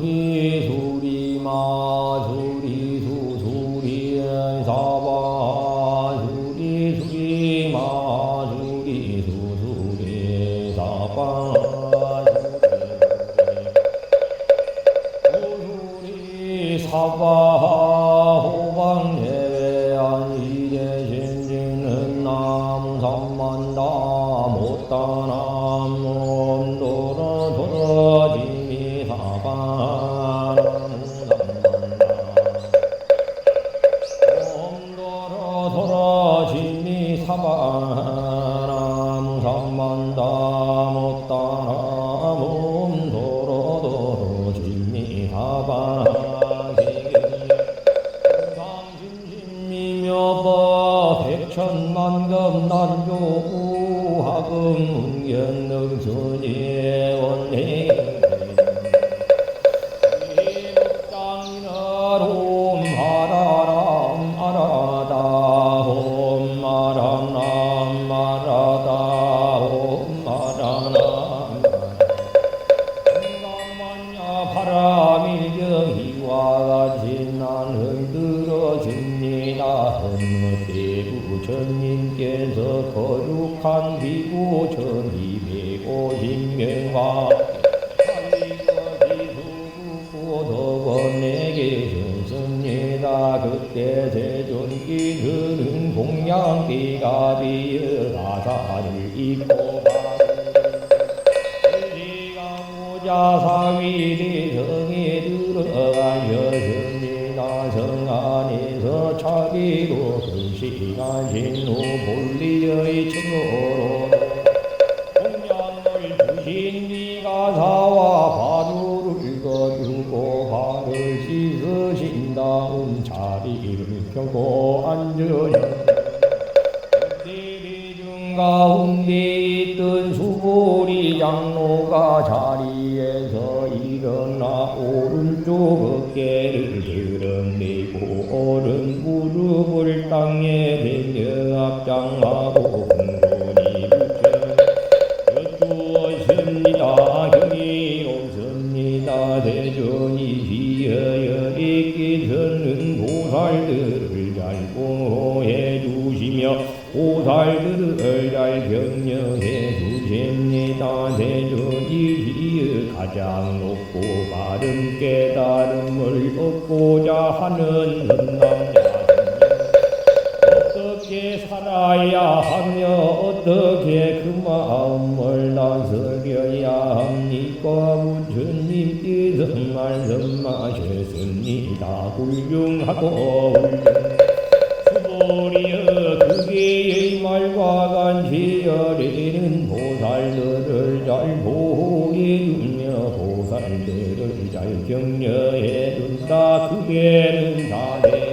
수리 수리마 수리수 수리사바 수리 수리마 수리수 수리사바 사바 호방 예외한 이제 신지는 남 삼만다 못다남 몸도로 도로지미 사바 몸도로 도로지미 사바 삼만다 못다남 몸도로 도로지미 사바 백천만금 난조 하금 운견능선의 원해 땅이나롬 아라람 아라다 홈 아람람 아라다 홈 아라람 인간만야 바람일경이와 같이 난 흔들어줍니다. 부처님께서 거룩한 비구 1250명과 고도번에게 줬습니다. 그때 세존기들은 공양기가 비어 가사를 입고 자사위리 성에 들어가셨습니다. 성 안에서 차비로 시간 진후 본리의 책으로 공양을 주신 니가 사와 바루를 거두고 발을 씻으신 다음 자리를 펴고 앉으려 대리중 가운데 있던 수보리 장로가 자리에서 일어나 오른쪽 어깨를 드러내고 오른 무릎을 땅에 대며 앞장하고 공손히 여쭈었습니다. 경이롭습니다. 대전이 지어여 있기서는 보살들을 잘 보호해 주시며 보살들을 잘 격려해 주십니다. 대전이 지어 가장 높고 바른 깨달음을 얻고자 하는 남자 어떻게 살아야 하며 어떻게 그 마음을 다스려야 합니까? 부처님께서 말씀하셨습니다. 훌륭하고 수보리여 그게의 말과 같이 여리는 보살들을 잘 보호해주며 보살들을 잘 격려해준다. 그게는 자네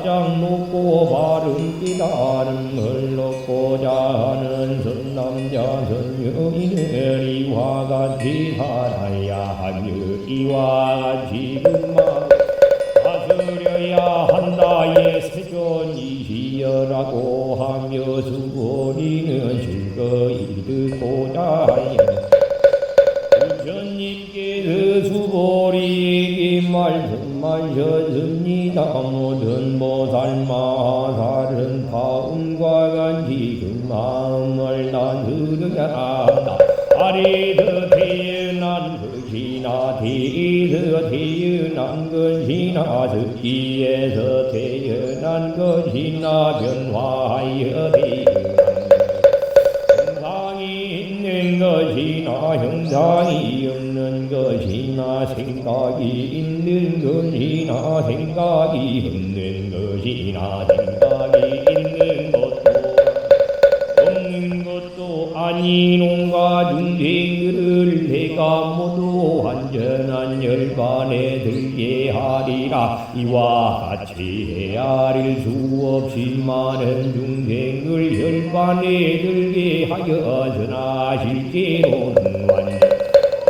가장 높고 바른 깨달음을 얻고자 하는 선남자 선녀인은 이와 같이 살아야 하며 이와 같이 그만 다스려야 한다. 예 세존이시여라고 하며 수보리는 즐거이 듣고자 하여 부처님께서 수보리에게 말씀하셨습니다. 모든 보살 마살은 다음과 같이 그 마음을 다스려야 한다. 아래서 태어난 것이나 뒤에서 태어난 것이나 습기에서 태어난 것이나 변화하여 태어난 형상이 있는 것이나 형상이 없는 것이나 생각이 있는 것이나 생각이 없는 것이나 생각이 있는 것도 없는 것도 아닌 온갖 중생들을 내가 모두 완전한 열반에 들게 하리라. 이와 같이 헤아릴 수 없이 많은 중생을 열반에 들게 하여서나 실제로는 완전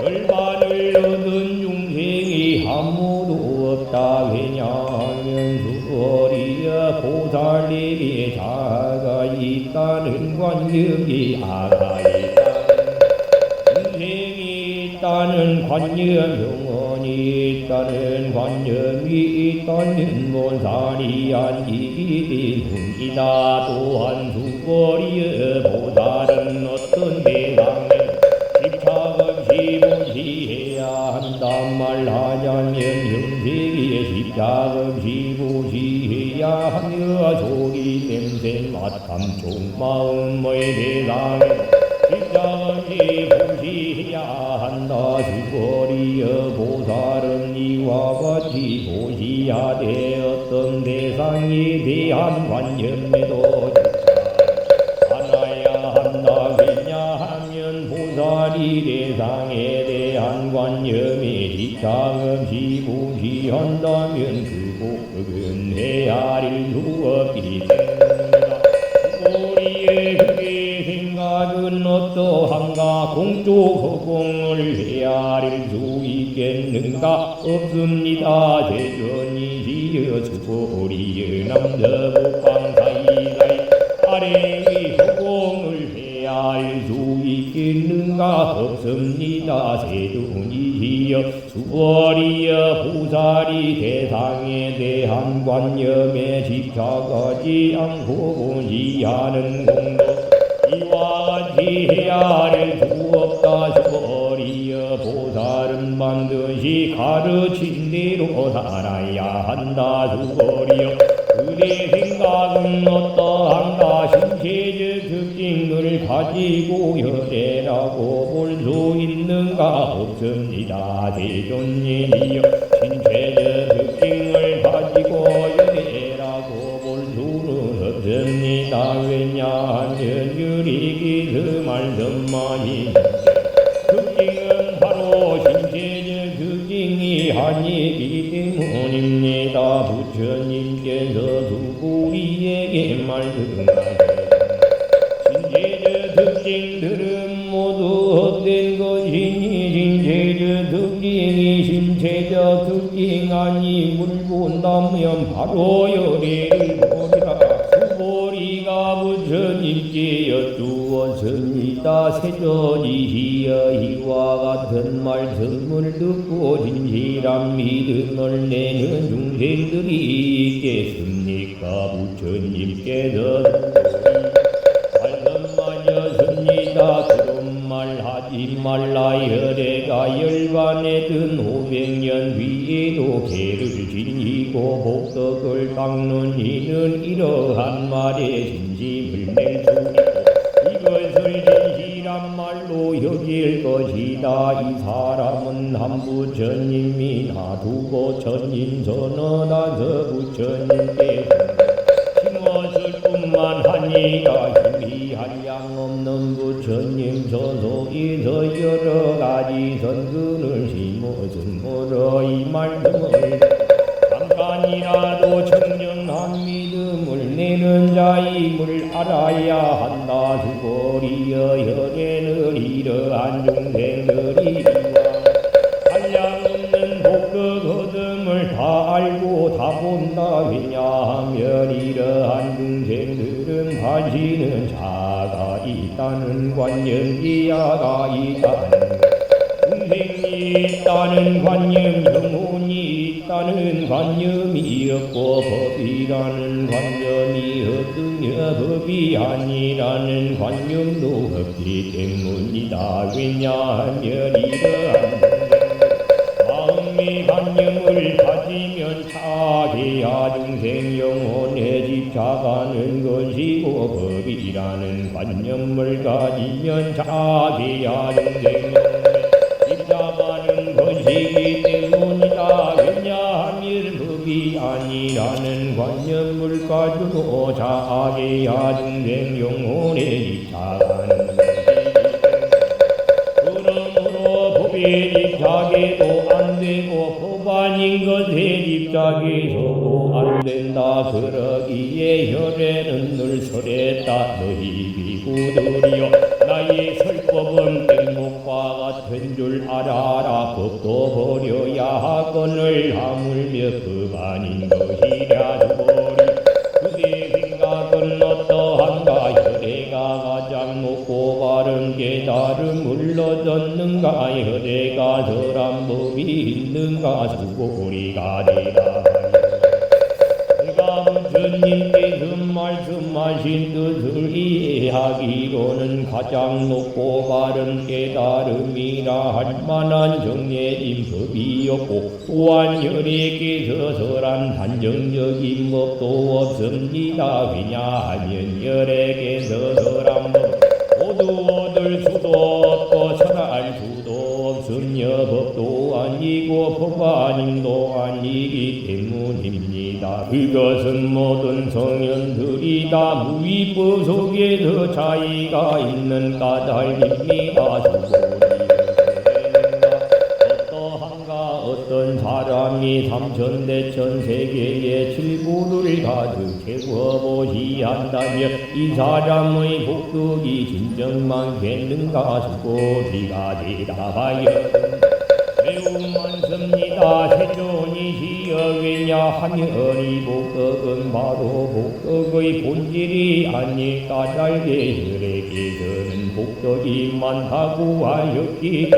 열반을 얻은 중생이 아무도 없다. 왜냐하면 수어리여 보살에게 자아가 있다는 관념이 아가 있다. 있다는 관념 영원히 있다는 관념이 있다는 본산이 아니기문이다. 또한 수거리의 보살은 어떤 대상에 집착없이 보시해야 한단 말하자면 형세기에 집착없이 보시해야 하며 소리 냄새 맛감 종마음의 대상에 집착없이 보시해야 한다. 수거리여 보살은 이와 같이 보시야되 어떤 대상에 대한 관념에도 알아야 한다. 왜냐하면 보살이 대상에 대한 관념에 집착없이 보시한다면 그 복은 헤아릴 수 없기 때문이다. 우리의 그의 생각은 어떠한가? 공쪽 허공을 헤아릴 수 있겠는가? 없습니다. 대전이시여 수고리의 남서북방 사이사이 아래의 허공을 헤아릴 수 있겠는가? 없습니다. 세존이시여 수거리여 보살이 대상에 대한 관념에 집착하지 않고 보시하는 공도 이와 같이 헤아릴 수 없다. 수거리여 보살은 반드시 가르친 대로 살아야 한다. 수거리여 그대 생각은 어떠한가? 신체적 특징을 가지고 혈애라고 볼 수 있는가? 없습니다. 대존님이여 신체적 특징을 가지고 혈애라고 볼 수는 없습니다. 왜냐하면 유리기스 말씀만이 특징은 바로 신체적 특징이 아니기 때문입니다. 부처님께서 수고리에게 말씀하셨습니다. 신체적 특징들은 모두 헛된 것이니 신체적 특징이 신체적 특징 아님을 본다면 바로 열애를 보리라. 수고리가 부처님께 여쭈었습니다. 세존이시여 이와 같은 말씀을 듣고 진실한 믿음을 내는 중생들이 있겠습니까? 부처님께서 말씀하셨습니다. 그런 말 하지 말라. 혈애가 열반에 든 500년 뒤에도 개를 지니고 복덕을 닦는 이는 이러한 말에 진심을 낼 수 있고 이것을 진실한 말로 여길 것이다. 이 사람은 한 부처님이 놔두고 천님 선언하서 부처님께 심었을 뿐만 아니라 힘이 한량 없는 부처님 소속에서 여러 가지 선근을 심었으므로 이 말씀을 잠깐이라도 청정한 믿음을 내는 자임을 알아야 한다. 수고리여 혈애는 이러한 중생들이 한량 없는 복덕 거듭을 다 알고 다 본다. 왜냐하면 이러한 중생들은 다시는 자가 있다는 관념이 야가 있다는 중생이 있다는 관념 영혼이 있다는 관념이 없고 법이라는 관념이 없으며 법이 아니라는 관념도 없기 때문이다. 왜냐하면 이러한 마음의 관념을 가지면 차게야 중생 영혼에 집착하는 것이고 법이라는 관념을 가지면 차게야 중생 영혼에 집착하는 것이기 때문이다. 왜냐하면 법이 아니라는 관념을 가지고 차게야 중생 영혼에 집착하는 그러므로 법에 집착해도 안 되고 법 아닌 것에 집착해서도 안 된다. 그러기에 혈애는 늘 설했다. 너희 비구들이여 나의 설법은 땡목과 같은 줄 알아라. 법도 버려야 하거늘 하물며 법 아닌 것이랴. 주거리 그대 생각은 어떠한가? 혈애가 가장 높고 바른 깨달음을 불러졌는가 혈애가 절한 법이 있는가 수고리가 되라. 부처님께서 말씀하신 뜻을 이해하기로는 가장 높고 바른 깨달음이라 할 만한 정해진 법이었고 또한 혈에게서 설한 단정적인 법도 없습니다. 왜냐하면 혈에게서 설한 법 모두 얻을 수도 없고 설할 수도 없으며 법도 아니고 법아님도 아니기 때문입니다. 그것은 모든 성현들이 다 무위법 속에서 차이가 있는 까닭입니다. 어떤 사람이 삼천대천 세계의 칠부를 가득 채워보시 한다면 이 사람의 복덕이 진정 많겠는가 수고리가 대답하여 매우 많습니다. 세존이시여 왜냐하면 이 복덕은 바로 복덕의 본질이 아니 까닭에서는 복덕이 많다고 하였기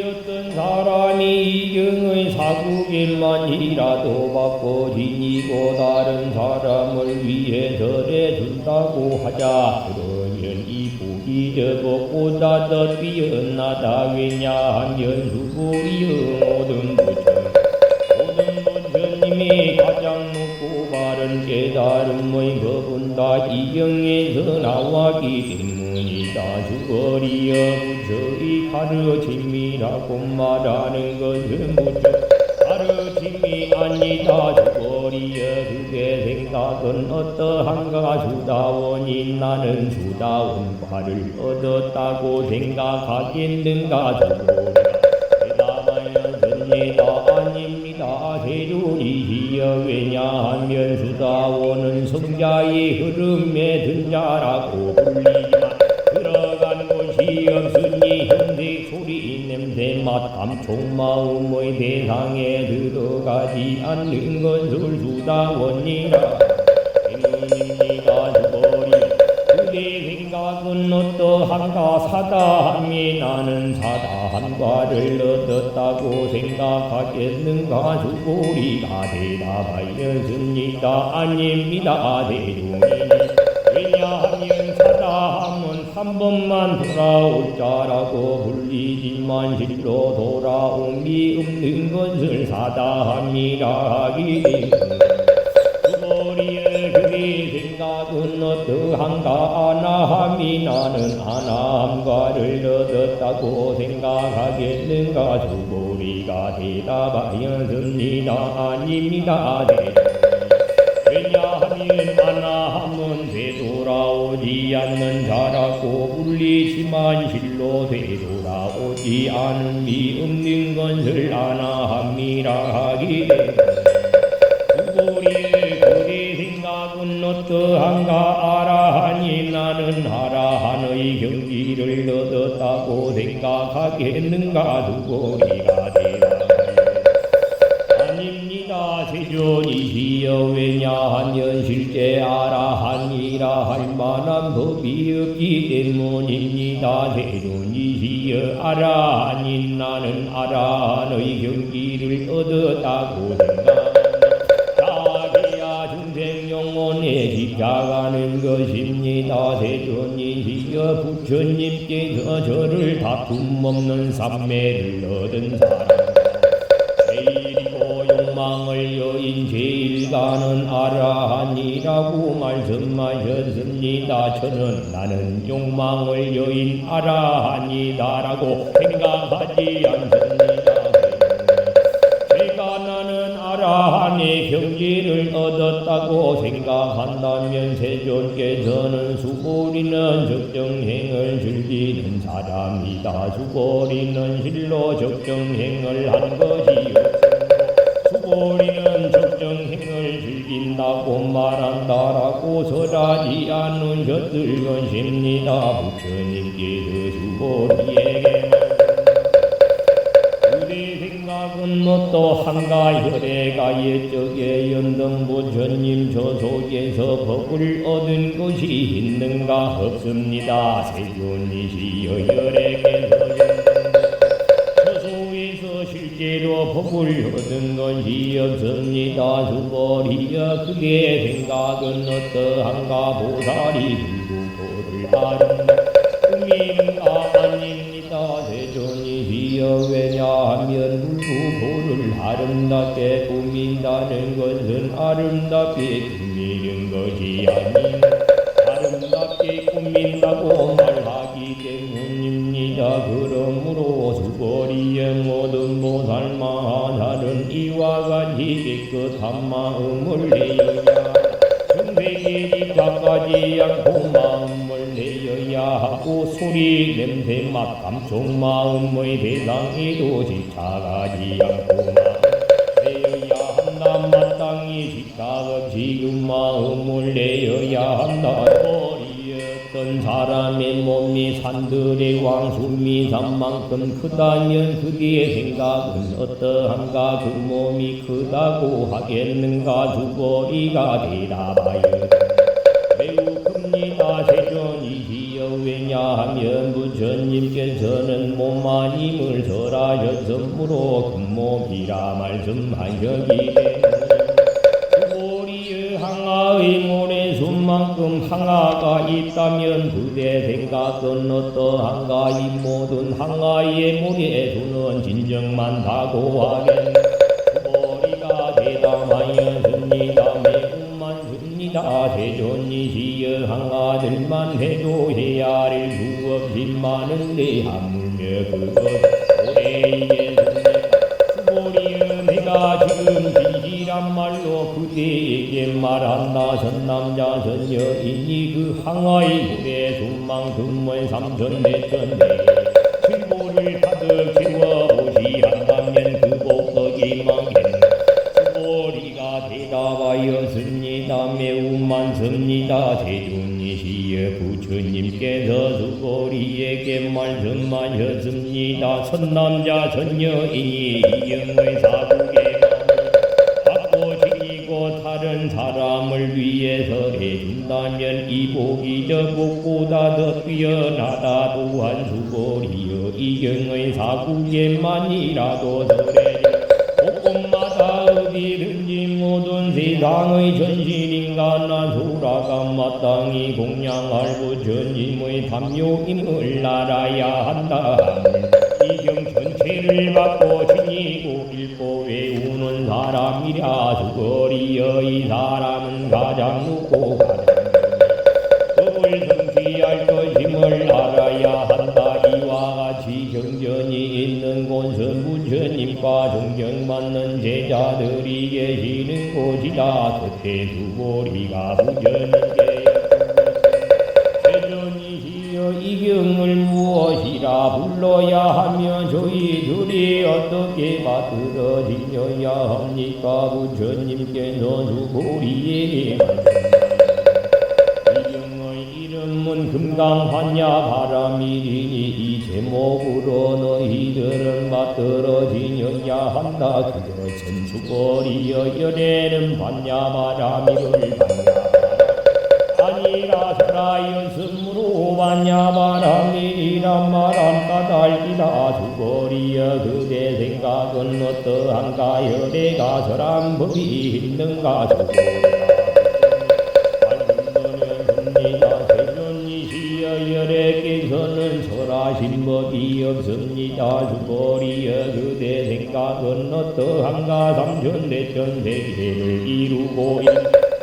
어떤 사람이 이경의 사국일만이라도 받고 지니고 다른 사람을 위해 절해준다고 하자 그러면 이 복이 저보다 더 뛰어나다. 왜냐하면 수고리여 모든 부처님이 가장 높고 바른 깨달음의 법은 다 이경에서 나왔기 때문이다. 수고리여 부처의 가르침이라고 말하는 것은 부처 가르침이 아니다. 수고리여 그의 생각은 어떠한가. 수다원이 나는 수다원 과를 얻었다고 생각하겠는가. 대답하였습니다. 아닙니다. 세존이시여 왜냐하면 수다원은 성자의 흐름에 든 자라고 불리지만 들어간 곳이 없으니 형색 소리 냄새 맛감 총마음의 대상에 들어가지 않는 것을 수다원이라 때문입니다. 수고리 그대 생각은 어떠한가. 사다함이 나는 사다한 과를 얻었다고 생각하겠는가. 수고리가 대답하였습니다. 아닙니다. 대중이니 왜냐하면 사다함은 한 번만 돌아올 자라고 불리지만 실로 돌아옴이 없는 것을 사다함이라 하기 때문에 수고리의 그의 생각은 어떠한가. 아나함이 나는 아나함과를 얻었다고 생각하겠는가. 수고리가 대답하였습니다. 아닙니다. 왜냐하면 아나함은 되돌아오지 않는 자라고 불리지만 실로 되돌아오지 않음이 없는 것을 아나함이라 하기 때문에 수고리의 그의 생각은 어떠한가. 아라하니 나는 아라한의 경지를 얻었다고 생각하겠는가. 수고리가 세존이시여 왜냐하면 실제 아라한이라 할 만한 법이 없기 때문입니다. 세존이시여 아라한인 나는 아라한의 경지를 얻었다고 생각합니다. 자기야 중생 영혼에 집착하는 것입니다. 세존이시여 부처님께서 저를 다툼 없는 삼매를 얻은 사람 욕망을 여인 제일가는 아라한이라고 말씀하셨습니다. 저는 나는 욕망을 여인 아라한이다라고 생각하지 않습니다. 제가 나는 아라한의 경지를 얻었다고 생각한다면 세존께서는 수고리는 적정행을 즐기는 사람이다. 수고리는 실로 적정행을 한 것이요 수고리는 적정행을 즐긴다고 말한다라고 설하지 않으셨을 것입니다. 부처님께서 수고리에게 그대 생각은 어떠한가 혈애가 옛적에 연등 부처님 저속에서 법을 얻은 것이 있는가 없습니다. 세존이시여 혈애께서 저속에서 실제로 법을 얻은 것이 없습니다. 주벌이여 그의 생각은 어떠한가 보살이 불구보를 하는가 꿈인가 아닙니다. 세존이시여 왜냐하면 불구보를 아름답게 꾸민다는 것은 아름답게 꾸미는 것이 아닌 아름답게 꾸민다고 말하기 때문입니다. 그러므로 수거리의 모든 보살마하살은 이와 같이 깨끗한 마음을 내어야 정백의 집착하지 않고 마음을 내어야 하고 소리, 냄새, 맛, 감촉, 마음의 대상에도 집착하지 않고 마음을 내어야 한다. 마땅히 집착 없이 그 마음을 내어야 한다. 어떤 사람의 몸이 산들의 왕숨이 산만큼 크다면 그의 생각은 어떠한가. 그 몸이 크다고 하겠는가. 두거리가 대답하여 매우 큽니다. 세존이시여 왜냐하면 부처님께서는 몸마님을 설하셨으므로 큰 몸이라 말씀하셨기 때문에 항아의 모래수만큼 항아가 있다면 그대 생각은 어떠한가. 이 모든 항아의 모래수는 진정 많다고 하겠네. 머리가 대담하였습니다. 매우 많습니다. 세존이시여 항아들만 해도 헤아릴 수 없이 많은데 하물며 그것 오래이겠습니까. 수고리여 내가 지금 진실한 말로 그대에게 말한다. 선남자 선여인이 그 항아의 물에 수만큼의 삼천대천대 실보를 가득 채워보시 한다면 그 복덕이 많겠네. 수고리가 대답하였습니다. 매우 많습니다. 세존이시여 부처님께서 수고리에게 말씀하셨습니다. 선남자 선여인이 이경의 사국에 다른 사람을 위해서 해준다면 이 복이 저 복보다 더 뛰어나다. 또한 수고리여 이경의 사국에만이라도 설해져 곳곳마다 어디든지 모든 세상의 전신인가 나소라가 마땅히 공양할 부처님의 담요임을 알아야 한다. 이경 전체를 받고 지니고 읽고 외우는 사람이라 수거리여 이 사람은 가장 묻고 가장 법을 성취할 것임을 알아야 한다. 이와 같이 경전이 있는 곳은 부처님과 존경받는 제자들이 계시는 곳이다. 그때 수고리가 부처님께 이 경을 무엇이라 불러야 하며 저희들이 어떻게 받들어지려야 합니까. 부처님께서 수고리에게 이 경의 이름은 금강환야바람이리니 이 제목으로 너희들은 받들어지려야 한다. 그것은 수고리여 열애는 반야바람이를 아니라 설하였으므로 반야바람이라 말한 까닭이다. 수고리여 그대 생각은 어떠한가. 열애가 설한 법이 있는가. 수고리가 세존이시여 열애께서는 설하신 법이 없습니다. 수고리여 그대 생각은 어떠한가. 삼천대천 세계를 이루고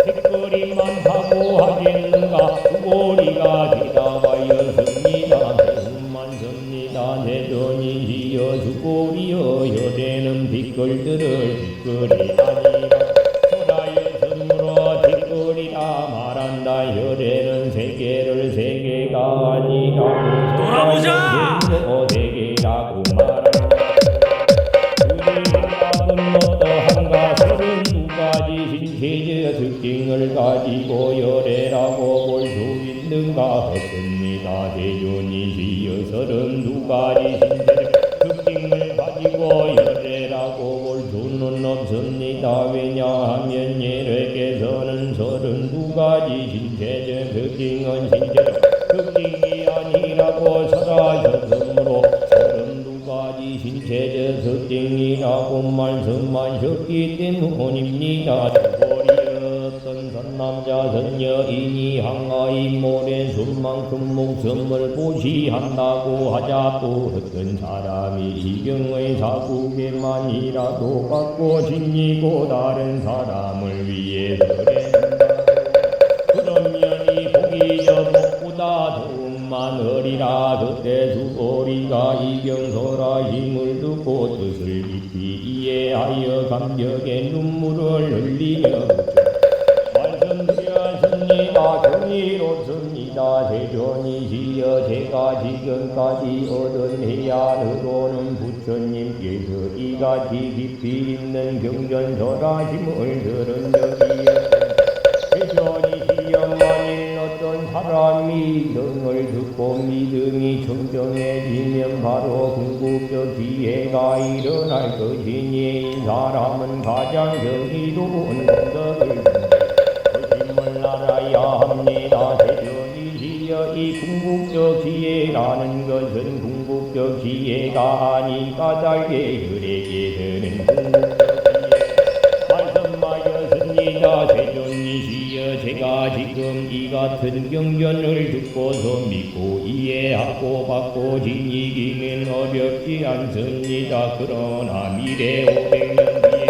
색거리 많다고 하겠는가. 수고리가 대답하였습니다. 매우 많습니다. 세존이시여 수고리여 열애는 뒷걸들을 뒷걸이 아니라 설하였으므로 뒷걸이라 말한다. 열애는 세계를 세계가 아니라 돌아보자! 세계라고 말한다. 그의 생각은 어떠한가. 32가지 신체적 특징을 가지고 열애라고 볼 수 있는가 없습니다. 세존이시여 32가지 신체적 특징을 가지고 열애라고 볼 있습니다. 왜냐하면 예래께서는 32가지 신체적 특징은 신체적 특징이 아니라고 설하셨으므로 32가지 신체적 특징이라고 말씀하셨기 때문입니다. 어떤 선남자 선여인이 항아이 모래 술만큼 목숨을 보시한다고 하자 또 어떤 사람이 이경의 사국에만이라도 받고 지니고 다른 사람을 위해서 그러면 이 복이 저 복보다 더욱만 어리라. 그때 수고리가 이경설아 힘을 듣고 뜻을 깊이 이해하여 감격의 눈물을 흘리며 말씀드렸습니다. 경이롭습니다. 세존이시여 제가 지금까지 얻은 해안으로는 부처님께서 이같이 깊이 있는 경전설하심을 들은 적이 세존이시여 만일 어떤 사람이 등을 듣고 믿음이 청정해지면 바로 궁극적 지혜가 일어날 것이니 이 사람은 가장 경이로운功德을 것임을 알아야 합니다. 세존이시여 이 궁극적 지혜라는 것은 궁극적 지혜가 아닌 까닭의 혈액에 드는 궁극적 말씀하였습니다. 세존이시여 제가 지금 이 같은 경전을 듣고서 믿고 이해하고 받고 지니기는 어렵지 않습니다. 그러나 미래 500년 뒤에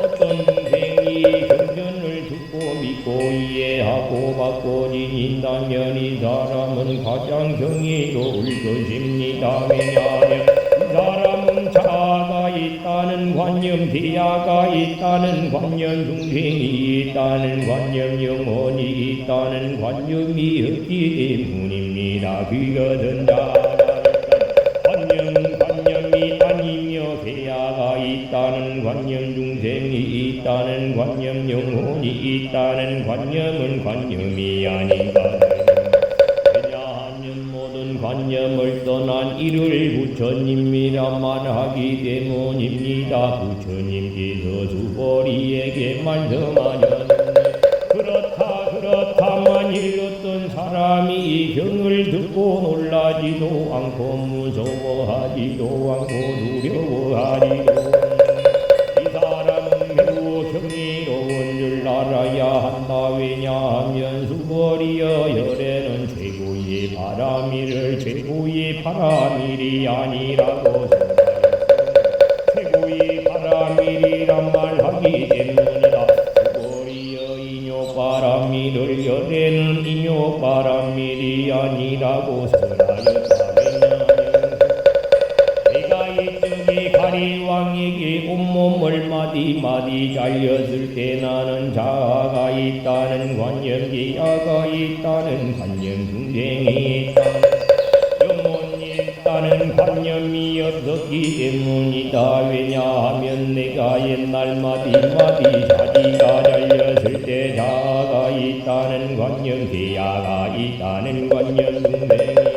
어떤 생이 경전을 듣고 믿고 이해하고 받고 지닌다면 이 사람은 가장 경이로울 것입니다. 왜냐하면 이 사람은 자아가 있다는 관념, 대야가 있다는 관념, 중생이 있다는 관념, 영혼이 있다는 관념이 없기 때문입니다. 그것은 자아가 있다는 관념이 아니며 대야가 있다는 관념, 중생이 있다는 관념, 영혼이 있다는 관념은 관념이 아닌가. 관념을 떠난 이를 부처님이라 말하기 때문입니다. 부처님께서 수보리에게 말씀하셨는데 그렇다 만일 어떤 사람이 이 경을 듣고 놀라지도 않고 무서워하지도 않고 두려워하지도 이 사람은 매우 경이로운 줄 알아야 한다. 왜냐하면 수보리여 열에는 최고의 바람이를 최고의 바람일이 아니라고 최고의 바람일이란 말하기 때문이다. 수보리여 인욕바람일을 열에는 인욕바람일이 아니라고 설하였다. 내가 이쪽에 가리왕에게 온몸을 마디마디 잘렸을 때 나는 자아가 있다는 관념, 기아가 있다는 관념, 중생이 있다는 영혼이 있다는 관념이 없었기 때문이다. 왜냐하면 내가 옛날 마디마디 자기가 잘렸을 때 자아가 있다는 관념, 기아가 있다는 관념, 중생이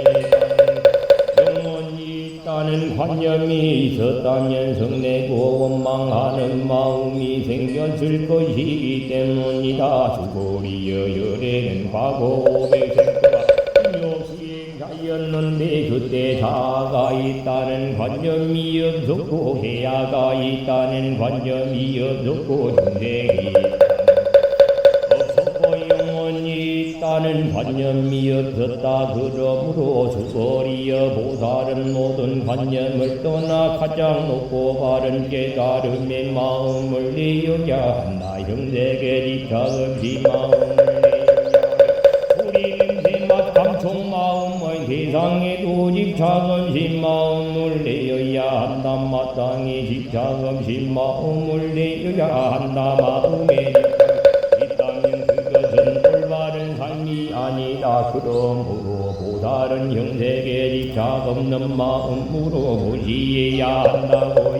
있다는 관념이 있었다면 성내고 원망하는 마음이 생겼을 것이기 때문이다. 수고리여 열에는 과거 500생 동안 수행자였는데 그때 자아가 있다는 관념이 없었고 해야가 있다는 관념이 없었고 중생이 있다는 관념이 없었다. 그러므로 수고리여 보살은 모든 관념을 떠나 가장 높고 바른 깨달음의 마음을 내어야 한다. 형세계 집착 없이 마음을 내어야 우리 냄새맛 감촉 마음의 세상에도 집착 없이 마음을 내어야 한다. 마땅히 집착 없이 마음을 내어야 한다. 마음에 아니다. 그러므로 보살은 형세계 집착 없는 마음으로 무시해야 한다고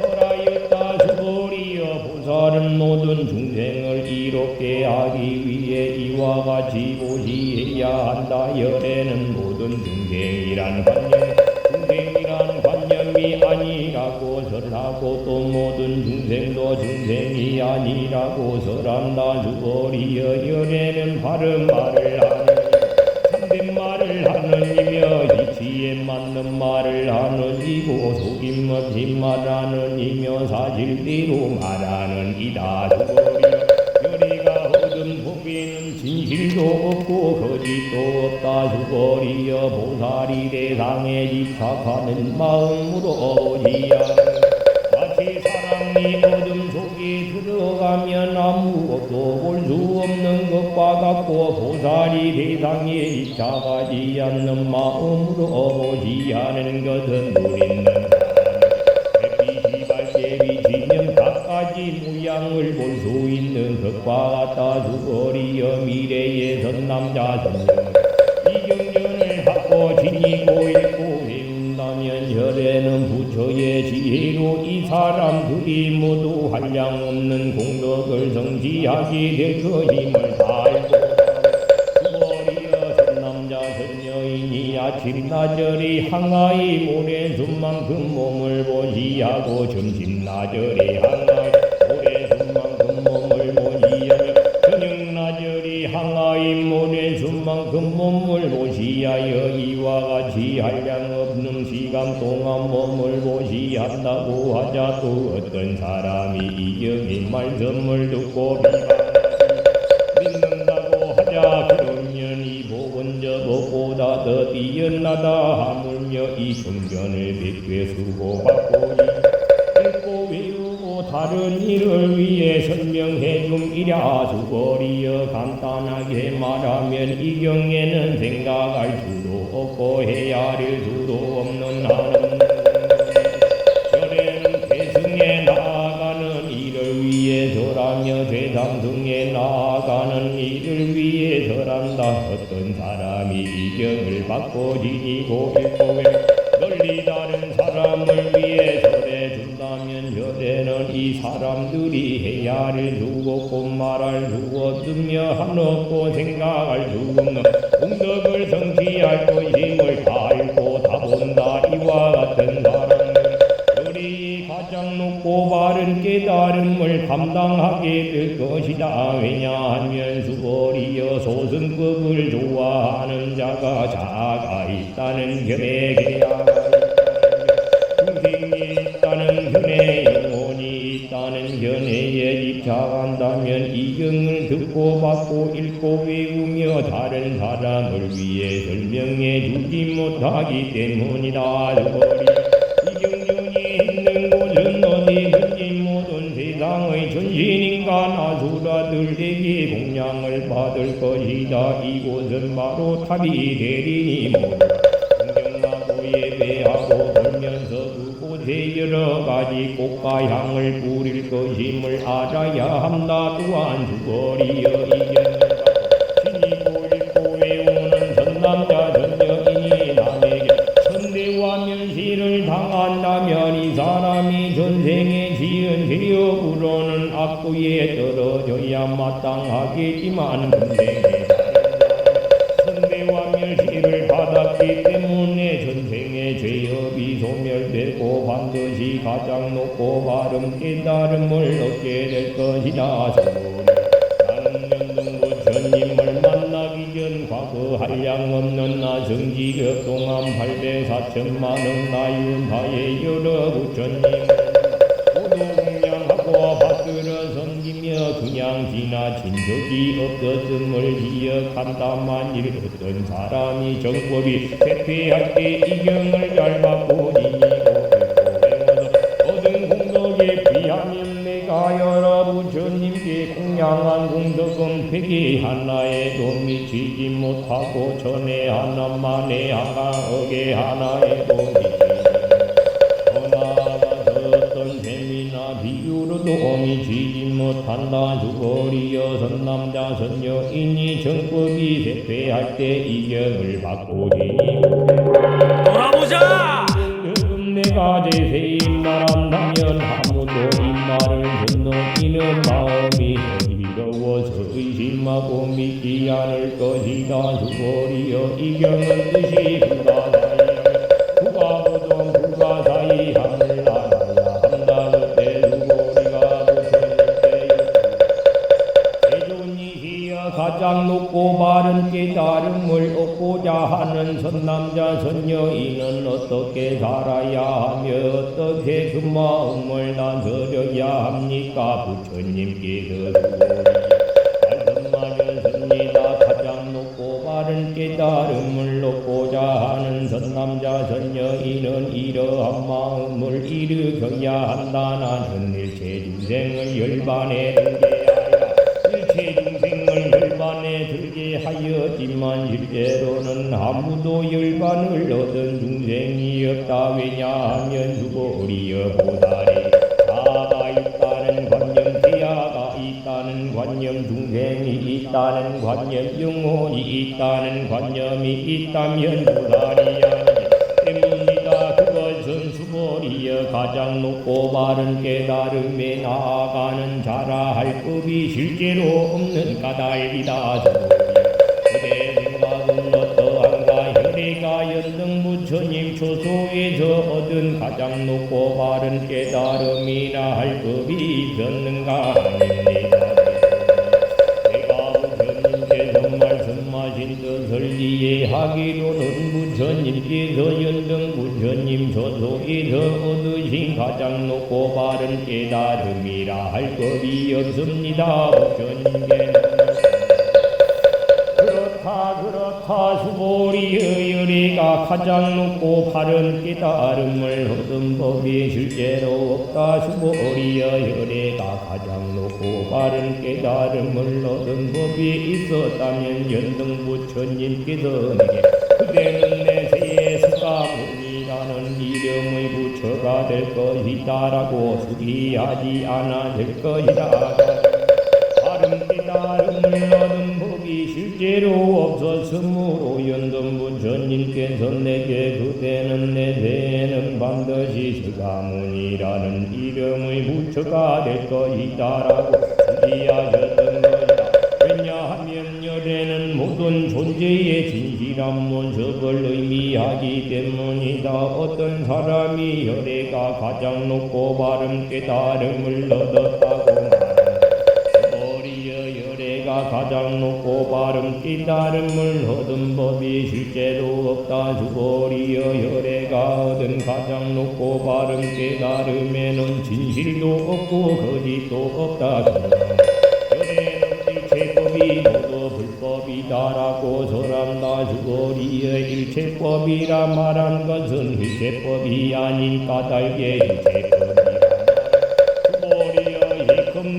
설하였다. 수고리여 보살은 모든 중생을 이롭게 하기 위해 이와 같이 무시해야 한다. 열에는 모든 중생이란 관념이 아니라고 설하고 하고 또 모든 중생도 중생이 아니라고 설한다 주거리여 열애는 바른 말을 하느니 참된 말을 하느니며 이치에 맞는 말을 하느니고 속임 없이 말하느니며 사실대로 말하느니다 주거리여 열애가 얻은 복에는 진실도 없고 거짓도 없다 주거리여 보살이 대상에 집착하는 마음으로 오지야 마치 사람이 어둠 속에 들어가면 아무것도 볼 수 없는 것과 같고 보살이 대상에 집착하지 않는 마음으로 오지하는 것은 물 있는 햇빛이 밝게 비치면 각가지 모양을 볼 수 있는 것과 같다 주거리여 미래의 선남자 선녀 이 경전을 받고 지니고 읽고 배운다면 혈에는 부처의 지혜로 이 사람들이 모두 한량 없는 공덕을 성취하게 될 것임을 다 알고 주거리여 선남자 선녀이니 아침나절이 항아이 모래숨만큼 몸을 보시하고 점심나절이 항아이 모래숨만큼 몸을 보시하며 저녁나절이 항아이 모래숨만큼 몸을 보시하여 이와 같이 한량 없는 시간 동안 몸을 보시한다고 하자 또 어떤 사람이 이경의 말씀을 듣고 믿는다고 하자 그러면 이 복은 저 복보다 더 뛰어나다 하물며 이 성전을 백배 수고받고 읽고 외우고 다른 일을 위해 설명해 줌이랴 주거리여 간단하게 말하면 이 경에는 생각할 수도 없고 헤아릴 수도 없는 하는 절에는 대승에 나아가는 일을 위해서라며 대상승에 나아가는 일을 위해서란다 어떤 사람이 이 경을 받고 지니고 읽고 널리 다른 사람을 위해 절해 준다면 절에는 이 사람들이 헤아릴 수 없고 말할 수 없으며 한없고 생각할 수 없는 공덕을 성취할 것임을 다 알고 다 본다 이와 같은 사람들 절이 가장 높고 바른 깨달음을 감당하게 될 것이다 왜냐하면 수거리여 소승법을 좋아하는 자가 자아가 있다는 견해 계야가 중생이 있다는 견해 영혼이 있다는 견해에 집착한다면 이 경을 듣고 받고 읽고 외우며 다른 사람을 위해 설명해 주지 못하기 때문이다 이 경전이 있는 곳은 어디든지 모든 세상의 전신인간 아수라들에게 공양을 받을 것이다 이곳은 바로 탑이 되리니 모두 공경하고 예배하고 돌면서 그곳에 여러 가지 꽃과 향을 뿌릴 것임을 알아야 한다 또한 주거리여 이 경을 지니고 읽고 외우는 선남자 선녀이니 남에게 천대와 멸시를 당한다면 이 사람이 전생에 지은 죄업으로는 악구에 떨어져야 마땅하겠지만 근생에 천대와 멸시를 받았기 때문에 전생의 죄업이 소멸되고 반드시 가장 높고 바른 깨달음을 얻게 될 것이다 나는 연등부처님을 만나기 전 과거 한량 없는 나 성지급 동안 800~4천만원 나이운파의 여러 부처님을 모두 공양하고 받들어 섬기며 그냥 지나친 적이 없었음을 기억한다만 일 어떤 사람이 정법이 쇠퇴할 때 이 경을 잘 받고 지니고 외워서 얻은 공덕에 비하면 내가 여러 부처님께 공양한 공덕은 백이 하나에도 미치지 못하고 천에 하나 만에 하나 억에 하나에도 미치지 어떤 셈이나 비유로도 미치지 못한다 주거리여 선남자 선녀이니 정법이 쇠퇴할 때 이 경을 받고 지니고 돌아보자! 내가 제세인 말한다면 아무도 이 말을 건너뛰는 마음이 어지러워서 의심하고 믿지 않을 것이다 주거리여 이 경은 뜻이 불가사의하며 불가보던 불가사의함을 알아야 한다 쉽고 바른 깨달음을 얻고자 하는 선남자 선여인은 어떻게 살아야 하며 어떻게 그 마음을 다스려야 합니까? 부처님께서 말씀하셨습니다. 가장 높고 바른 깨달음을 얻고자 하는 선남자 선여인은 이러한 마음을 일으켜야 한다. 나는 일체 중생을 열반에 들게 하여 일체 중생을 열반에 들게 하였지만 실제로는 아무도 열반을 얻은 중생이 없다. 왜냐하면 주보리여 보살이 자아가 있다는 관념, 지아가 있다는 관념, 중생이 있다는 관념, 영혼이 있다는 관념이 있다면 보살이 아니기 때문이다. 그것은 수보리여 가장 높고 바른 깨달음에 나아가는 자라할 법이 실제로 없는 까닭이다. 그대 생각은 어떠한가? 혈애가 연등 부처님 초소에서 얻은 가장 높고 바른 깨달음이라 할 법이 있었는가? 아닙니다. 내가 부처님께서 말씀하신 뜻을 이해하기로는 부처님께서 연등 부처님 초소에서 얻으신 가장 높고 바른 깨달음이라 할 법이 없습니다. 부처님께는 그렇다 수보리의 열애가 가장 높고 바른 깨달음을 얻은 법이 실제로 없다. 수보리의 열애가 가장 높고 바른 깨달음을 얻은 법이 있었다면 연등 부처님께서 내게 그대는 내세의 스가문이라는 이름의 부처가 될 것이다라고 수기하지 않아 될 것이다. 바른 깨달음을 얻은 법이 실제로 없었으므로 연등 부처님께서 내게 그대는 내세에는 반드시 스가문이라는 이름의 부처가 될 것이다라고 수기하셨던 것이다. 왜냐하면 열애는 모든 존재의 진실한 모습을 의미하기 때문이다. 어떤 사람이 열애가 가장 높고 바른 깨달음을 얻었다고 가장 높고 바른 깨달음을 얻은 법이 실제로 없다. 주보리여 열애가 얻은 가장 높고 바른 깨달음에는 진실도 없고 거짓도 없다. 열애는 일체법이 모두 불법이다라고 설한다. 주보리여 일체법이라 말한 것은 일체법이 아닌 까닭의 일체법이다.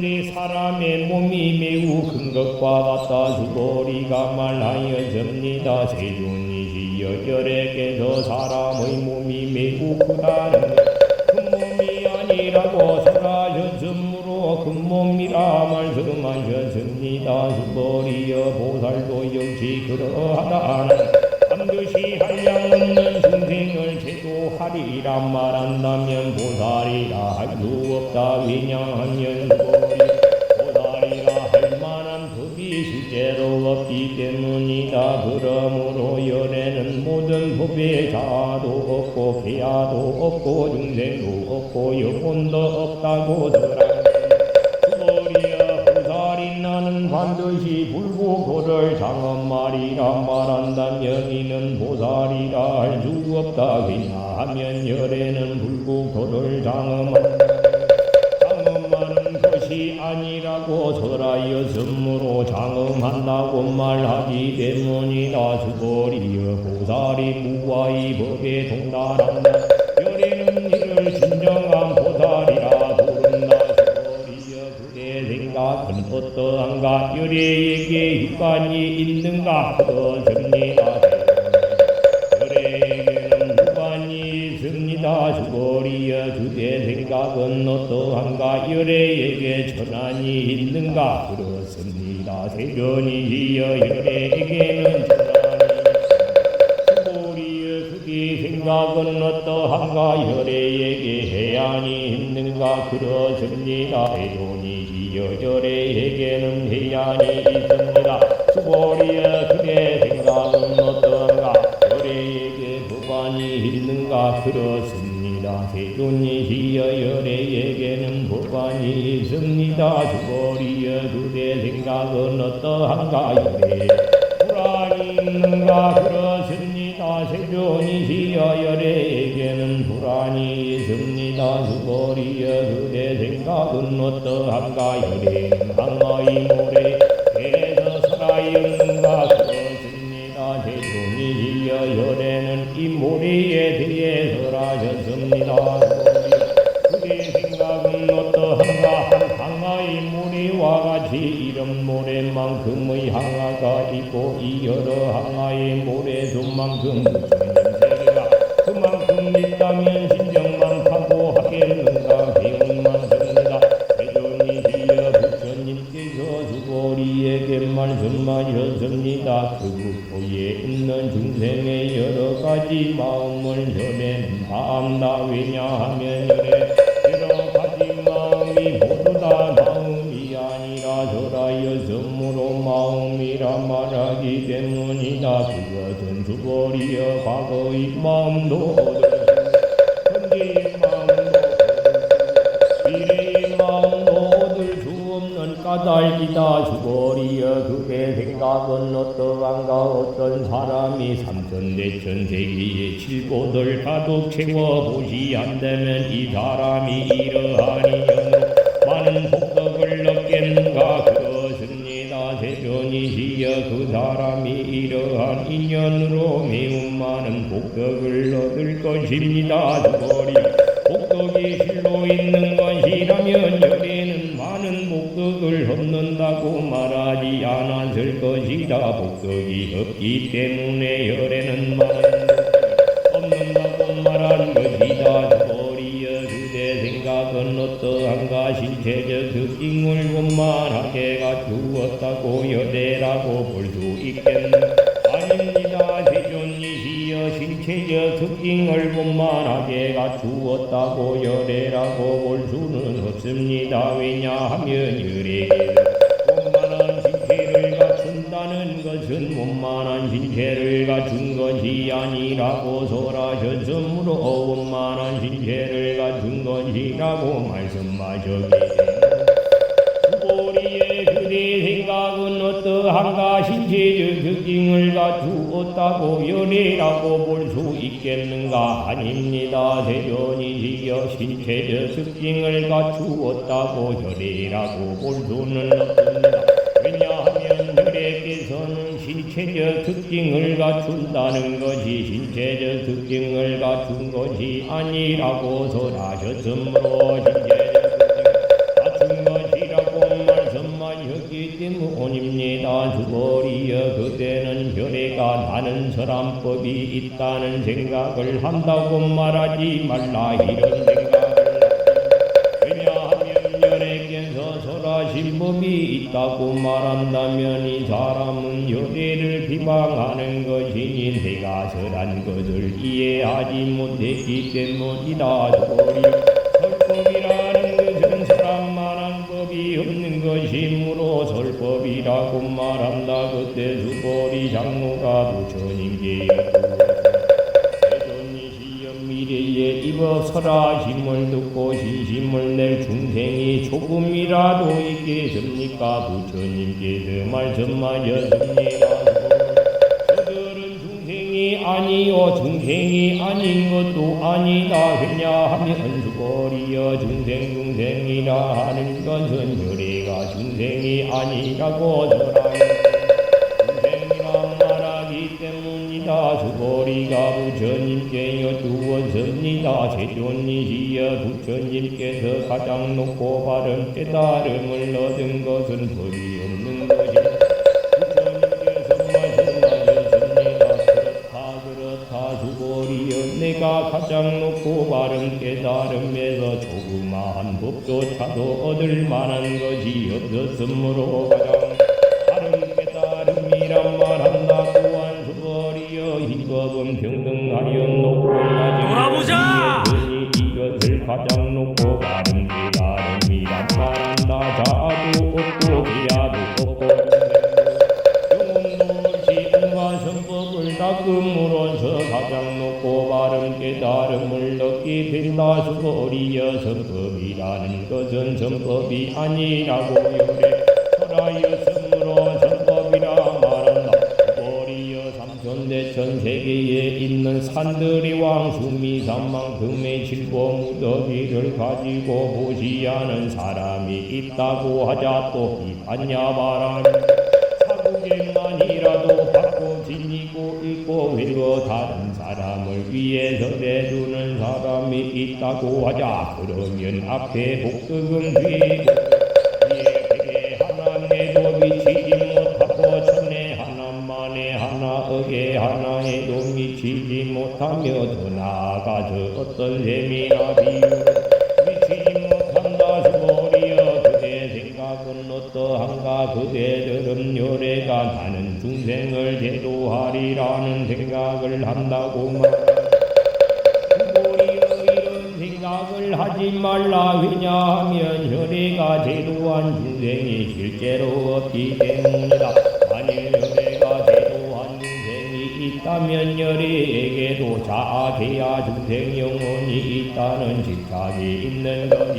네 사람의 몸이 매우 큰 것과 같다. 주보리가 말하였습니다. 세존이시여 열애께서 사람의 몸이 매우 크다는 큰 몸이 아니라고 설하셨으므로 큰 몸이라 말씀하셨습니다. 주보리여 보살도 역시 그러하다는 반드시 한량 없는 중생을 제도하리라 말한다면 보살이라 할 수 없다. 왜냐하면 보살이라 할 만한 법이 실제로 없기 때문이다. 그러므로 열애는 모든 법에 자아도 없고 폐하도 없고 중생도 없고 영혼도 없다고 설한다. 나는 반드시 불구도를 장엄말이라 말한다면 이는 보살이라 할 수 없다. 왜냐하면 열애는 불구도를 장엄하는 것이 아니라고 설하였으므로 장엄한다고 말하기 때문이다. 주보리여 보살이 무아의 법에 동달한다. 열애는 이를 진정한 보살이라 부른다. 생각은 어떠한가? 열애에게 육관이 있는가? 그렇습니다. 열애에게는 육관이 있습니다. 주보리여 주제 생각은 어떠한가? 열애에게 천안이 있는가? 그렇습니다. 세존이시여 열애에게는 천안이 주보리여 주제 생각은 어떠한가? 열애에게 해안이 있는가? 그렇습니다. 열애에게는 해안이 있습니다. 수보리여 그대 생각은 어떤가? 열애에게 법안이 있는가? 그렇습니다. 세존이시여 열애에게는 법안이 있습니다. 수보리여 그대 생각은 어떠한가? 열애 있는가 그렇습니다. 세존이시여 열애에게는 불안이 있습니다. 수고리여 그대 생각은 어떠한가 열애는 항아이 모래에서 살아있는가 그렇습니다. 세존이시여 열애는 이 모래에 대해 설하셨습니다. 그대 생각은 어떠한가 항아의 모래와 같이 이런 모래만큼의 항아가 있고 이 여러 항아의 모래수만큼 부처님 세계가 그만큼 있다면 신정만 타고 하겠는가 배운만 씁니다. 세존이시여 부처님께서 수고리에게 말씀하셨습니다. 그 국토에 있는 중생의 여러 가지 마음을 혈에는 다한다. 왜냐하면 혈에 여러 가지 마음이 모두 다 마음이 아니라 설하였으므로 마음이라 말하기 때문이다. 그것은 수고리여 과거의 마음도 현재의 마음도 미래의 마음도 얻을 수 없는 까닭이다. 수고리여 그의 생각은 어떠한가. 어떤 사람이 삼천대천세기의 칠고들 가득 채워보시 한다면 이 사람이 이러한 인연으로 많은 복덕을 얻겠는가. 그렇습니다. 세존이시여 그 사람이 이러한 인연으로 매우 많은 복덕을 얻을 것입니다. 수고리 복덕이 실로 있는 것이라면 열에는 많은 복덕을 얻는다고 말하지 않았을 것이다. 복덕이 없기 때문에 열에는 많은 복덕이 없는다고 말한 것이다. 수고리여 그대 생각은 어떠한가. 신체적 특징을 원만하게 갖추었다고 열애라고 볼 수 있겠는가. 아닙니다. 세존이시여 신체적 특징을 원만하게 갖추었다고 열애라고 볼 수는 없습니다. 왜냐하면 열애에는 원만한 신체를 갖춘다는 것은 원만한 신체를 갖춘 것이 아니라고 설하셨으므로 원만한 신체를 갖춘 것이라고 말씀하셨기 수고리의 그대 생각은 어떠한가. 신체적 특징을 갖추었다고 열애라고 볼 수 있겠는가. 아닙니다. 세존이시여 신체적 특징을 갖추었다고 열애라고 볼 수는 없습니다. 왜냐하면 열애께서는 신체적 특징을 갖춘다는 것이 신체적 특징을 갖춘 것이 아니라고 설하셨으므로 신체적 갖춘 것이라고 말씀하셨기 때문입니다. 수고리여 그대는 혈애가 나는 사람법이 있다는 생각을 한다고 말하지 말라. 이런 생각을 왜냐하면 혈애께서 설하신 법이 있다고 말한다면 이 사람은 혈애를 비방하는 것이니 내가 설한 것을 이해하지 못했기 때문이다. 수고리 설법이라는 것은 사람만한 법이 없는 것이므로 설법이라고 말한다. 그때 수고리 장로가 부처님께 세존이시여 미래에 이어 설하심을 듣고 시심을 낼 중생이 조금이라도 있겠습니까. 부처님께서 말씀하셨습니다. 저들은 중생이 아니요 중생이 아닌 것도 아니다. 왜냐하면 수고리여 중생이라 하는 것은 혈애가 중생이 아니라고 설하였다. 중생이라 말하기 때문이다. 수고리가 부처님께 여쭈었습니다. 세존이시여 부처님께서 가장 높고 바른 깨달음을 얻은 것은 법이 없는 것이다. 수고리여 내가 가장 높고 바른 깨달음에서 조그마한 법조차도 얻을 만한 것이 없었으므로 가장 바른 깨달음이란 말한다. 또한 수고리여 이 법은 평등하여 높고 낮은 놀아보자! 이것을 가장 높고 바른 깨달음이란 말한다. 자아도 없고 기아도 없고 선법을 닦음으로써 가장 높고 바른 깨달음을 얻게 된다. 수고리여 선법이라는 것은 선법이 아니라고 설하였으므로 선법이라 말한다. 수고리여 삼천대 있는 산들의 왕수미산만큼의 질보 무더기를 가지고 보시하는 사람이 있다고 하자 또 비판야바라니 사국에만이라도 받고 지니고 읽고 외워 다른 사람을 위해서 내주는 사람이 있다고 하자 그러면 앞에 복덕은 뒤에 백에 하나에도 미치지 못하고 천에 하나만에 하나 억에 하나에도 미치지 못하며 더 나아가서 어떤 셈이나 비유 미치지 못한다 주거리여 그대 생각은 어떠한가 그대들은 요래가 나는 중생을 제도하리라는 생각을 한다고 말하라 이런 생각을 하지 말라 왜냐하면 혈애가 제도한 중생이 실제로 없기 때문이다. 만일 혈애가 제도한 중생이 있다면 혈애에게도 자아계야 중생 영혼이 있다는 집착이 있는 것이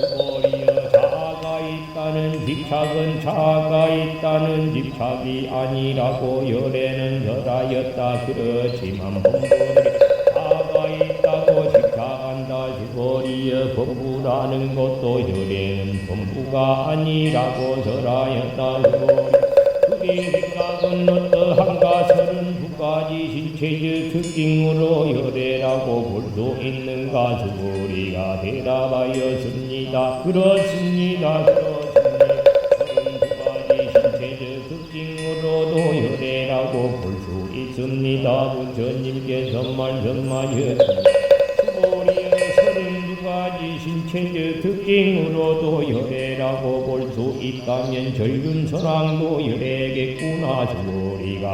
수고리여 자아가 있다는 집착은 자아가 있다는 집착이 아니라고 혈애는 혈하였다. 그렇지만 본보들이 자아가 있다고 집착한다 주거리여 범부라는 것도 혈애는 범부가 아니라고 설하였다 주거리 그의 생각은 어떠한가 32가지 신체적 특징으로 혈애라고 볼 수 있는가 주거리가 대답하였습니다. 그렇습니다. 32가지 신체적 특징으로도 혈애라고 볼 수 있습니다. 부처님께서 말씀하셨습니다. 수고리여 32가지 신체적 특징으로도 혈애라고 볼 수 있다면 전륜선왕도 혈애겠구나 수고리가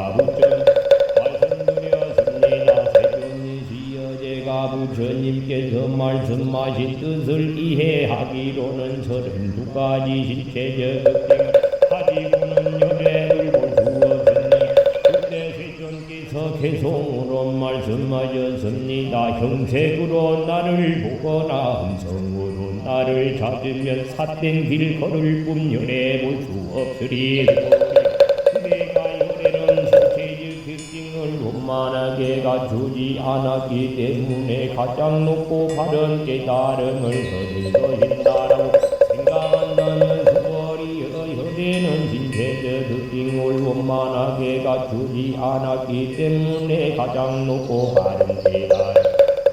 말씀드렸습니다. 세존이시여 제가 부처님께서 말씀하신 뜻을 이해하기로는 32가지 신체적 특징을 가지고는 혈애를 볼 수 없으니 그때 세존께서 개송으로 말씀하셨습니다. 형색으로 나를 보거나 음성으로 나를 찾으면 삿된 길 걸을 뿐 혈애 볼 수 없으리 그대가 혈애는 신체적 특징을 원만하게 갖추지 않았기 때문에 가장 높고 바른 깨달음을 얻을 것이다라고 생각한다면 수거리여 혈애는 신체적 특징을 원만하게 갖추지 않았기 때문에 가장 높고 바른 깨달음을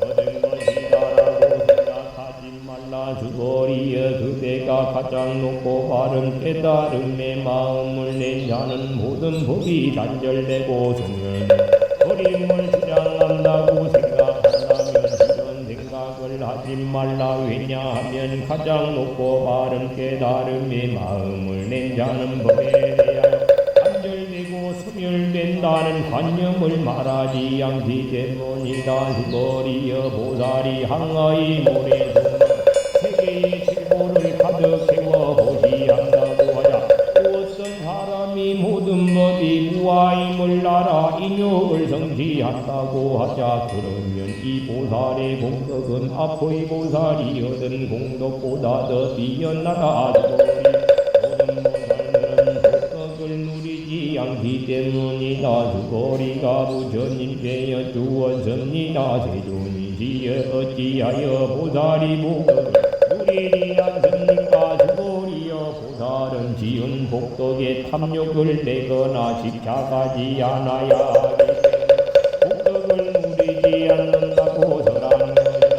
얻은 것이다라고 생각하지 말라 주거리여 그대가 가장 높고 바른 깨달음의 마음을 낸 자는 모든 법이 단절되고 소멸된 어림을 주장한다고 생각한다면 이런 생각을 하지 말라 왜냐하면 가장 높고 바른 깨달음의 마음을 낸 자는 법에 대하여 단절되고 소멸된다는 관념을 말하지 않기 때문이다. 주거리여 보살이 항아리 모래성만 세계의 칠보를 가득 세워 보시한다고 하자 어떤 사람이 모든 법이 무아임을 알아 인욕을 성취한다고 하자 그러면 이 보살의 공덕은 앞의 보살이 얻은 공덕보다 더 뛰어나다. 모든 보살들은 공덕을 누리지 않기 때문이다. 주거리가 부처님께 여쭈었습니다. 세존이시여 어찌하여 보살이 복덕을 누리지 않습니까? 주거리여 보살은 지은 복덕에 탐욕을 내거나 집착하지 않아야 하기 때문에 복덕을 누리지 않는다고 설하는 것이다.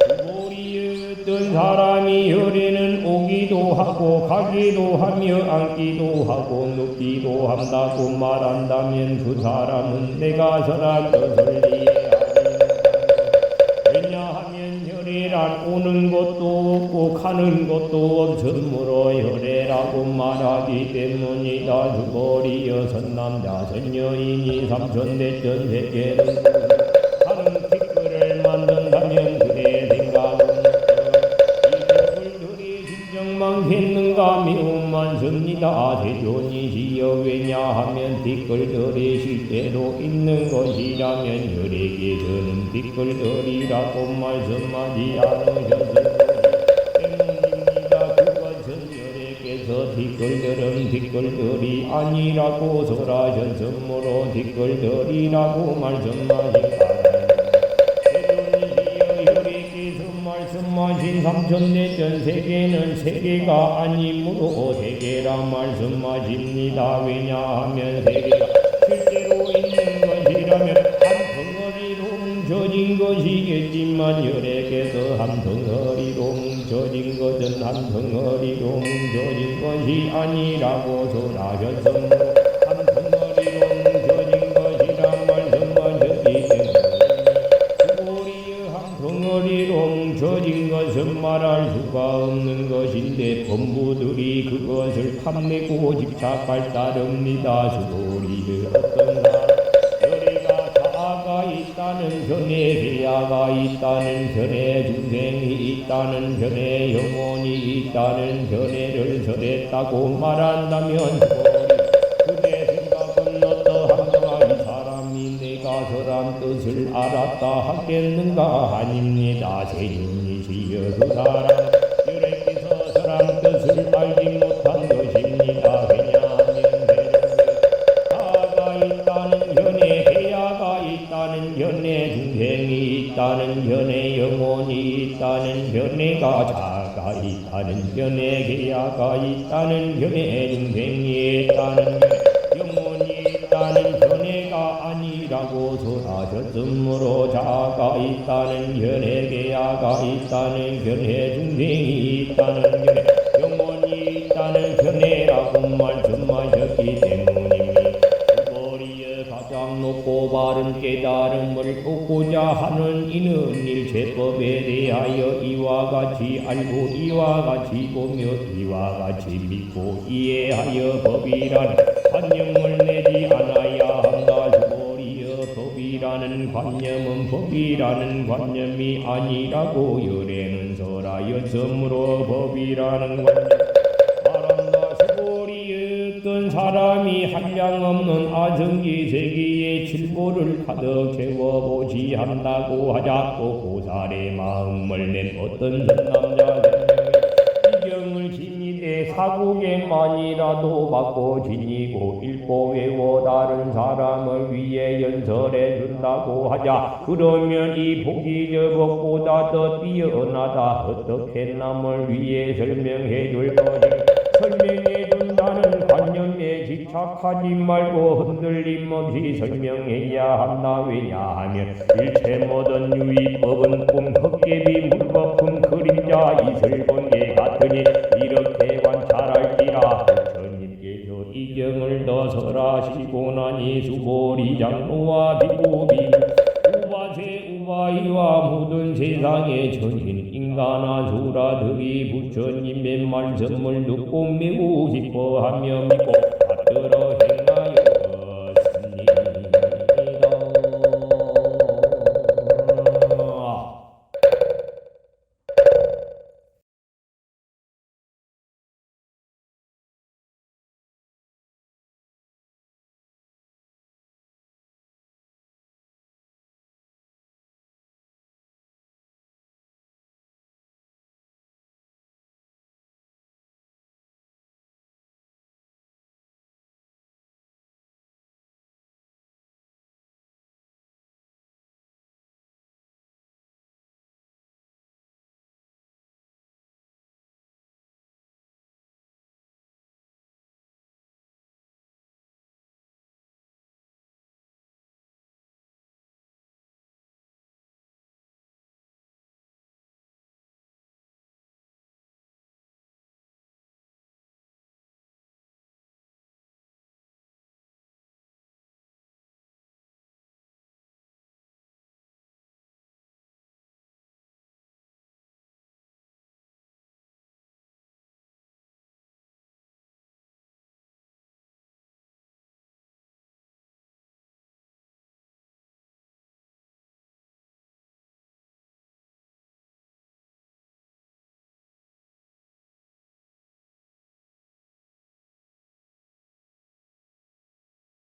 주거리여 어떤 사람이 혈애는 오기도 하고 가기도 하며 앉기도 하고 눕기도 한다고 말한다면 그 사람은 내가 설한 것을 이해하지 왜냐하면 혈애란 오는 것도 없고 가는 것도 없으므로 혈애라고 말하기 때문이다. 주거리여 선남자 선여인이 삼천대천 세계를 하는 티끌을 만든다면 그대 생각은 이 티끌들이 진정만 했는가 미움만 섭니다. 세존이시여 왜냐하면 티끌들이 실제로 있는 것이라면 혈에게서는 티끌들이라고 말씀하지 않으셨습니다. 때문입니다. 그것은 혈에게서 티끌들은 티끌들이 아니라고 설하셨으므로 티끌들이라고 말씀하신 바라 말씀하신 삼천대천 세계는 세계가 아니므로 세계라 말씀하십니다. 왜냐하면 세계가 실제로 있는 것이라면 한 덩어리로 뭉쳐진 것이겠지만 여러 개서 한 덩어리로 뭉쳐진 것은 한 덩어리로 뭉쳐진 것이 아니라고 설하셨으므로 한 덩어리로 뭉쳐진 것이란 말씀하셨기 때문에 수고리의 한 덩어리로 뭉쳐진 것은 말할 수가 없는 것인데 범부들이 그것을 탐내고 집착할 따릅니다. 수고리의 어떤 사람 열애가 자아가 있다는 견해 해야가 있다는 견해 중생이 있다는 견해 영혼이 있다는 견해를 설했다고 말한다면 그대 생각은 어떠한가 이 사람이 내가 설한 뜻을 알았다 하겠는가 아닙니다. 세인이시여 그 사람 열애께서 설한 뜻을 알지 못한 것입니다. 왜냐하면 자아가 있다는 견해 해야가 있다는 견해 중생이 있다는 견해 영혼이 있다는 견해가 자아가 있다는 견해 해야가 있다는 견해 중생이 있다는 영혼이 있다는 견해가 아니라고 설하셨으므로 자아가 있다는 견해 해야가 있다는 견해 중생이 있다는 견해 영혼이 있다는 견해라고 말씀하셨기 때문입니다. 가장 높고 바른 깨달음을 얻고자 하는 이는 일체법에 대하여 이와 같이 알고 이와 같이 보며 이와 같이 믿고 이해하여 법이란 관념을 내지 않아야 한다. 수고리여 법이라는 관념은 법이라는 관념이 아니라고 열애는 설하였으므로 법이라는 관념 어떤 사람이 한량없는 아성기 세계의 칠보를 가득 채워보지 한다고 하자 또 고살의 마음을 낸 어떤 남자 이경을 지니되 사국에만이라도 받고 지니고 읽고 외워 다른 사람을 위해 연설해 준다고 하자 그러면 이 복이 저 법보다 더 뛰어나다. 어떻게 남을 위해 설명해 줄 것인가. 설명해 준다는 관념에 집착하지 말고 흔들림 없이 설명해야 한다. 왜냐하면 일체 모든 유의법은 꿈 헛개비 물거품 그림자 이슬번개 같으니 이렇게 관찰할지라. 부처님께서 이경을 더 설하시고 나니 수고리 장로와 비고비 우바세 우바이와 모든 세상의 천인 인간아 수라들이 부처님의 말씀을 듣고 매우 기뻐하며 믿고